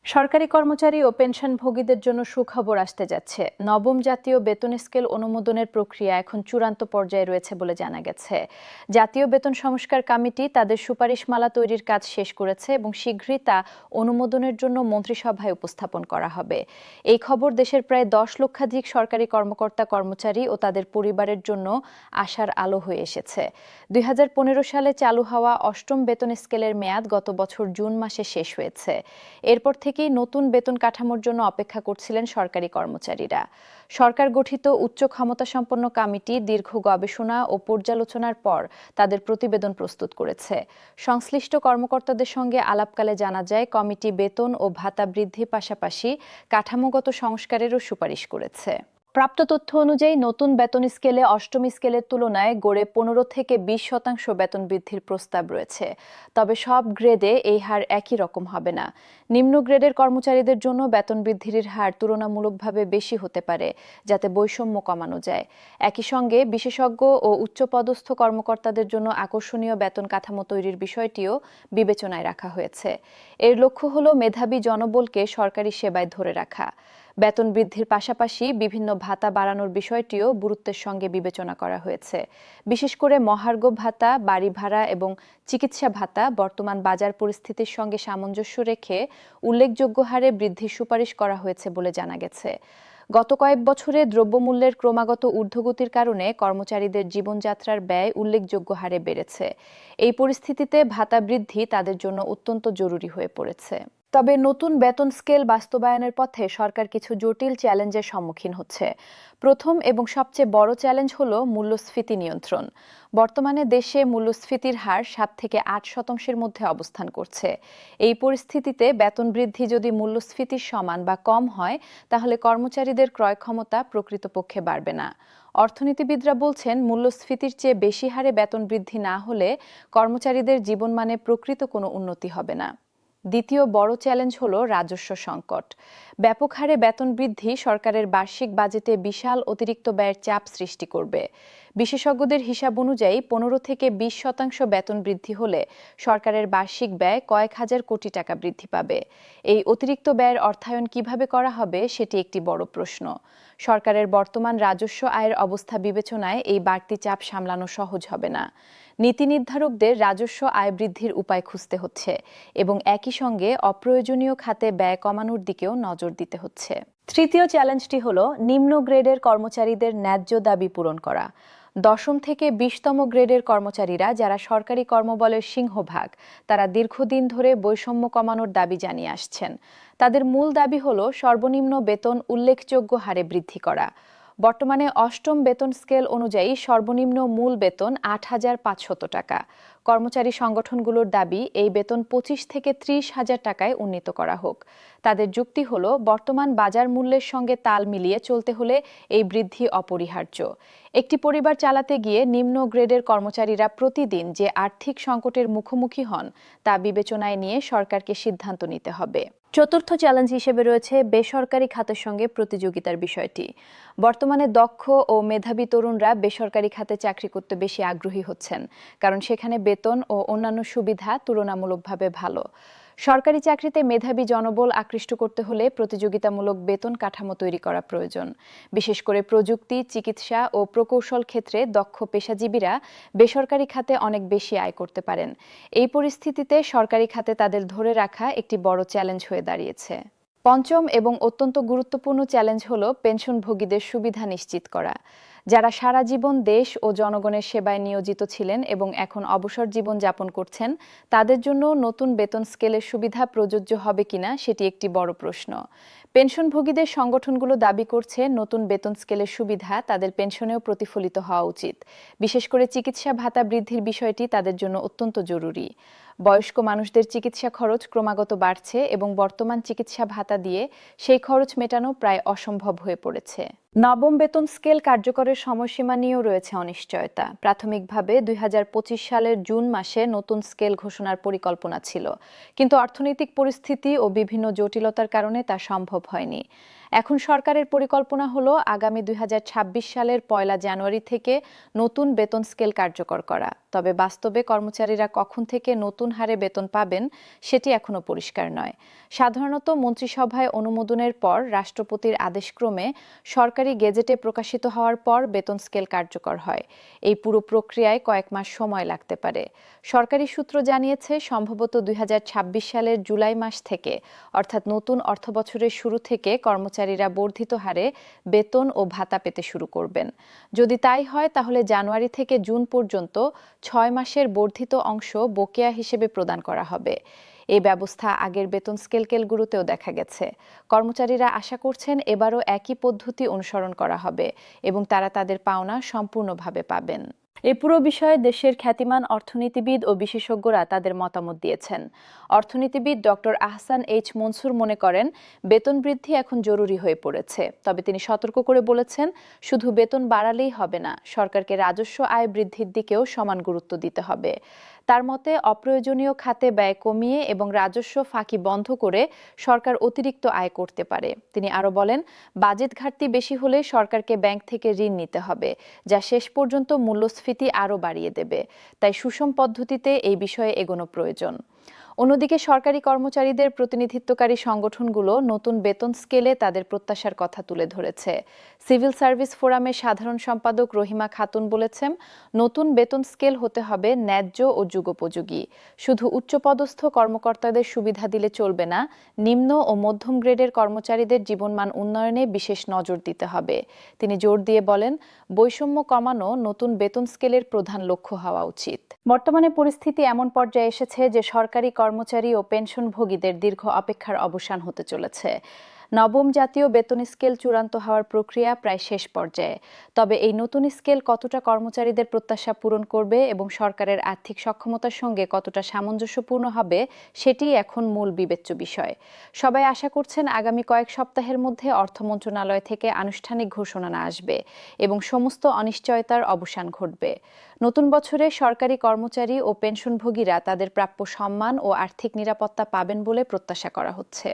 সরকারি কর্মচারী ও পেনশনভোগীদের জন্য সুখবর আসতে যাচ্ছে। নবম জাতীয় বেতন স্কেল অনুমোদনের প্রক্রিয়া এখন চূড়ান্ত পর্যায়ে রয়েছে বলে জানা গেছে। জাতীয় বেতন সংস্কার কমিটি তাদের সুপারিশমালা তৈরির কাজ শেষ করেছে এবং শীঘ্রই তা অনুমোদনের জন্য মন্ত্রিসভায় উপস্থাপন করা হবে। এই খবর দেশের প্রায় 10 লক্ষাধিক সরকারি কর্মকর্তা কর্মচারী ও তাদের পরিবারের জন্য আশার আলো হয়ে এসেছে। 2015 সালে চালু হওয়া অষ্টম বেতন স্কেলের মেয়াদ গত বছর জুন মাসে শেষ হয়েছে। এরপর থেকেই নতুন বেতন কাঠামোর জন্য অপেক্ষা করছিলেন সরকারি কর্মচারীরা। সরকার গঠিত উচ্চ ক্ষমতাসম্পন্ন কমিটি দীর্ঘ গবেষণা ও পর্যালোচনার পর তাদের প্রতিবেদন প্রস্তুত করেছে। সংশ্লিষ্ট কর্মকর্তাদের সঙ্গে আলাপকালে জানা যায়, কমিটি বেতন ও ভাতা বৃদ্ধির পাশাপাশি কাঠামোগত সংস্কারেরও সুপারিশ করেছে। প্রাপ্ত তথ্য অনুযায়ী নতুন বেতন স্কেলে অষ্টম স্কেলের তুলনায় গড়ে 15 থেকে 20% বেতন বৃদ্ধির প্রস্তাব রয়েছে। তবে সব গ্রেডে এই হার একই রকম হবে না। নিম্ন গ্রেডের কর্মচারীদের জন্য বেতন বৃদ্ধির হার তুলনামূলকভাবে বেশি হতে পারে, যাতে বৈষম্য কমানো যায়। একই সঙ্গে বিশেষজ্ঞ ও উচ্চপদস্থ কর্মকর্তাদের জন্য আকর্ষণীয় বেতন কাঠামো তৈরির বিষয়টিও বিবেচনায় রাখা হয়েছে। এর লক্ষ্য হল মেধাবী জনবলকে সরকারি সেবায় ধরে রাখা। বেতন বৃদ্ধির পাশাপাশি বিভিন্ন ভাতা বাড়ানোর বিষয়টিও গুরুত্বের সঙ্গে বিবেচনা করা হয়েছে। বিশেষ করে মহার্ঘ ভাতা, বাড়ি ভাড়া এবং চিকিৎসা ভাতা বর্তমান বাজার পরিস্থিতির সঙ্গে সামঞ্জস্য রেখে উল্লেখযোগ্য হারে বৃদ্ধির সুপারিশ করা হয়েছে বলে জানা গেছে। গত কয়েক বছরে দ্রব্যমূল্যের ক্রমাগত ঊর্ধ্বগতির কারণে কর্মচারীদের জীবনযাত্রার ব্যয় উল্লেখযোগ্য হারে বেড়েছে। এই পরিস্থিতিতে ভাতা বৃদ্ধি তাদের জন্য অত্যন্ত জরুরি হয়ে পড়েছে। তবে নতুন বেতন স্কেল বাস্তবায়নের পথে সরকার কিছু জটিল চ্যালেঞ্জের সম্মুখীন হচ্ছে। প্রথম এবং সবচেয়ে বড় চ্যালেঞ্জ হলো মূল্যস্ফীতি নিয়ন্ত্রণ। বর্তমানে দেশে মূল্যস্ফীতির হার 7 থেকে 8% মধ্যে অবস্থান করছে। এই পরিস্থিতিতে বেতন বৃদ্ধি যদি মূল্যস্ফীতির সমান বা কম হয়, তাহলে কর্মচারীদের ক্রয় ক্ষমতা প্রকৃতপক্ষে বাড়বে না। অর্থনীতিবিদরা বলছেন, মূল্যস্ফীতির চেয়ে বেশি হারে বেতন বৃদ্ধি না হলে কর্মচারীদের জীবনমানে প্রকৃত কোনো উন্নতি হবে না। দ্বিতীয় বড় চ্যালেঞ্জ হলো রাজস্ব সংকট। ব্যাপক হারে বেতন বৃদ্ধি সরকারের বার্ষিক বাজেটে বিশাল অতিরিক্ত ব্যয়ের চাপ সৃষ্টি করবে। বিশেষজ্ঞদের হিসাব অনুযায়ী 15 থেকে 20% বেতন বৃদ্ধি হলে সরকারের বার্ষিক ব্যয় কয়েক হাজার কোটি টাকা বৃদ্ধি পাবে। এই অতিরিক্ত ব্যয়ের অর্থায়ন কিভাবে করা হবে, সেটি একটি বড় প্রশ্ন। সরকারের বর্তমান রাজস্ব আয়ের অবস্থা বিবেচনায় এই বাড়তি চাপ সামলানো সহজ হবে না। নীতি নির্ধারকদের রাজস্ব আয় বৃদ্ধির উপায় খুঁজতে হচ্ছে এবং একই সঙ্গে অপ্রয়োজনীয় খাতে ব্যয় কমানোর দিকেও নজর দিতে হচ্ছে। তৃতীয় চ্যালেঞ্জটি হলো নিম্ন গ্রেডের কর্মচারীদের ন্যায্য দাবি পূরণ করা। দশম থেকে 20তম গ্রেডের কর্মচারীরা, যারা সরকারি কর্মবলের সিংহভাগ, তারা দীর্ঘদিন ধরে বৈষম্য কমানোর দাবি জানিয়ে আসছেন। তাদের মূল দাবি হলো সর্বনিম্ন বেতন উল্লেখযোগ্য হারে বৃদ্ধি করা। বর্তমানে অষ্টম বেতন স্কেল অনুযায়ী সর্বনিম্ন মূল বেতন 8,500 টাকা। কর্মচারী সংগঠনগুলোর দাবি, এই বেতন 25 থেকে 30 হাজার টাকায় উন্নীত করা হোক। তাদের যুক্তি হলো, বর্তমান বাজার মূল্যের সঙ্গে তাল মিলিয়ে চলতে হলে এই বৃদ্ধি অপরিহার্য। একটি পরিবার চালাতে গিয়ে নিম্ন গ্রেডের কর্মচারীরা প্রতিদিন যে আর্থিক সংকটের মুখোমুখি হন, তা বিবেচনায় নিয়ে সরকারকে সিদ্ধান্ত নিতে হবে। চতুর্থ চ্যালেঞ্জ হিসেবে রয়েছে বেসরকারি খাতের সঙ্গে প্রতিযোগিতার বিষয়টি। বর্তমানে দক্ষ ও মেধাবী তরুণরা বেসরকারি খাতে চাকরি করতে বেশি আগ্রহী হচ্ছেন, কারণ সেখানে বেতন ও অন্যান্য সুবিধা তুলনামূলকভাবে ভালো। সরকারি চাকরিতে মেধাবী জনবল আকৃষ্ট করতে হলে প্রতিযোগিতামূলক বেতন কাঠামো তৈরি করা প্রয়োজন। বিশেষ করে প্রযুক্তি, চিকিৎসা ও প্রকৌশল ক্ষেত্রে দক্ষ পেশাজীবীরা বেসরকারি খাতে অনেক বেশি আয় করতে পারেন। এই পরিস্থিতিতে সরকারি খাতে তাদের ধরে রাখা একটি বড় চ্যালেঞ্জ হয়ে দাঁড়িয়েছে। পঞ্চম এবং অত্যন্ত গুরুত্বপূর্ণ চ্যালেঞ্জ হলো পেনশনভোগীদের সুবিধা নিশ্চিত করা। যারা সারা জীবন দেশ ও জনগণের সেবায় নিয়োজিত ছিলেন এবং এখন অবসর জীবন যাপন করছেন, তাদের জন্য নতুন বেতন স্কেলের সুবিধা প্রযোজ্য হবে কিনা, সেটি একটি বড় প্রশ্ন। পেনশনভোগীদের সংগঠনগুলো দাবি করছে, নতুন বেতন স্কেলের সুবিধা তাদের পেনশনেও প্রতিফলিত হওয়া উচিত। বিশেষ করে চিকিৎসা ভাতা বৃদ্ধির বিষয়টি তাদের জন্য অত্যন্ত জরুরি। বয়স্ক মানুষদের চিকিৎসা খরচ ক্রমাগত বাড়ছে এবং বর্তমান চিকিৎসা ভাতা দিয়ে সেই খরচ মেটানো প্রায় অসম্ভব হয়ে পড়েছে। নবম বেতন স্কেল কার্যকরের সময়সীমা নিয়েও রয়েছে অনিশ্চয়তা। প্রাথমিকভাবে ২০২৫ সালের জুন মাসে নতুন স্কেল ঘোষণার পরিকল্পনা ছিল, কিন্তু অর্থনৈতিক পরিস্থিতি ও বিভিন্ন জটিলতার কারণে তা সম্ভব হয়নি। এখন সরকারের পরিকল্পনা হলো আগামী ২০২৬ সালের ১ জানুয়ারি থেকে নতুন বেতন স্কেল কার্যকর করা। তবে বাস্তবে কর্মচারীরা কখন থেকে নতুন হারে বেতন পাবেন সেটি এখনো পরিষ্কার নয়। সাধারণত মন্ত্রিসভায় অনুমোদনের পর রাষ্ট্রপতির আদেশক্রমে সরকারি গেজেটে প্রকাশিত হওয়ার পর বেতন স্কেল কার্যকর হয়। এই পুরো প্রক্রিয়ায় কয়েক মাস সময় লাগতে পারে। সরকারি সূত্র জানিয়েছে, সম্ভবত ২০২৬ সালের জুলাই মাস থেকে, অর্থাৎ নতুন অর্থবছরের শুরু থেকে কর্মচারীরা বর্ধিত হারে বেতন ও ভাতা পেতে শুরু করবেন। যদি তাই হয়, তাহলে জানুয়ারি থেকে জুন পর্যন্ত ৬ মাসের বর্ধিত অংশ বকেয়া হিসেবে প্রদান করা হবে। এই ব্যবস্থা আগের বেতন স্কেলগুলোতেও দেখা গেছে। কর্মচারীরা আশা করছেন এবারও একই পদ্ধতি অনুসরণ করা হবে এবং তারা তাদের পাওনা সম্পূর্ণভাবে পাবেন। এ পুরো বিষয়ে দেশের খ্যাতিমান অর্থনীতিবিদ ও বিশেষজ্ঞরা তাদের মতামত দিয়েছেন। অর্থনীতিবিদ ডক্টর আহসান এইচ মনসুর মনে করেন, বেতন বৃদ্ধি এখন জরুরি হয়ে পড়েছে। তবে তিনি সতর্ক করে বলেছেন, শুধু বেতন বাড়ালেই হবে না, সরকারকে রাজস্ব আয় বৃদ্ধির দিকেও সমান গুরুত্ব দিতে হবে। তার মতে, অপ্রয়োজনীয় খাতে ব্যয় কমিয়ে এবং রাজস্ব ফাঁকি বন্ধ করে সরকার অতিরিক্ত আয় করতে পারে। তিনি আরও বলেন, বাজেট ঘাটতি বেশি হলে সরকারকে ব্যাংক থেকে ঋণ নিতে হবে, যা শেষ পর্যন্ত মূল্যস্ফীতি আরও বাড়িয়ে দেবে। তাই সুষম পদ্ধতিতে এই বিষয়ে এগোনো প্রয়োজন। অন্যদিকে সরকারি কর্মচারীদের প্রতিনিধিত্বকারী সংগঠনগুলো নতুন বেতন স্কেলে তাদের প্রত্যাশার কথা তুলে ধরেছে। সিভিল সার্ভিস ফোরামের সাধারণ সম্পাদক রহিমা খাতুন বলেছেন, নতুন বেতন স্কেল হতে হবে ন্যায্য ও যুগোপযোগী। শুধু উচ্চপদস্থ কর্মকর্তাদের সুবিধা দিলে চলবে না, নিম্ন ও মধ্যম গ্রেডের কর্মচারীদের জীবনমান উন্নয়নে বিশেষ নজর দিতে হবে। তিনি জোর দিয়ে বলেন, বৈষম্য কমানো নতুন বেতন স্কেলের প্রধান লক্ষ্য হওয়া উচিত। বর্তমানে পরিস্থিতি এমন পর্যায়ে এসেছে যে সরকারি কর্মচারী ও পেনশনভোগীদের দীর্ঘ অপেক্ষার অবসান হতে চলেছে। নবম জাতীয় বেতন স্কেল চূড়ান্ত হওয়ার প্রক্রিয়া প্রায় শেষ পর্যায়ে। তবে এই নতুন স্কেল কতটা কর্মচারীদের প্রত্যাশা পূরণ করবে এবং সরকারের আর্থিক সক্ষমতার সঙ্গে কতটা সামঞ্জস্যপূর্ণ হবে, সেটি এখন মূল বিবেচ্য বিষয়। সবাই আশা করছেন আগামী কয়েক সপ্তাহের মধ্যে অর্থ মন্ত্রণালয় থেকে আনুষ্ঠানিক ঘোষণা আসবে এবং সমস্ত অনিশ্চয়তার অবসান ঘটবে। নতুন বছরে সরকারি কর্মচারী ও পেনশনভোগীরা তাদের প্রাপ্য সম্মান ও আর্থিক নিরাপত্তা পাবেন বলে প্রত্যাশা করা হচ্ছে।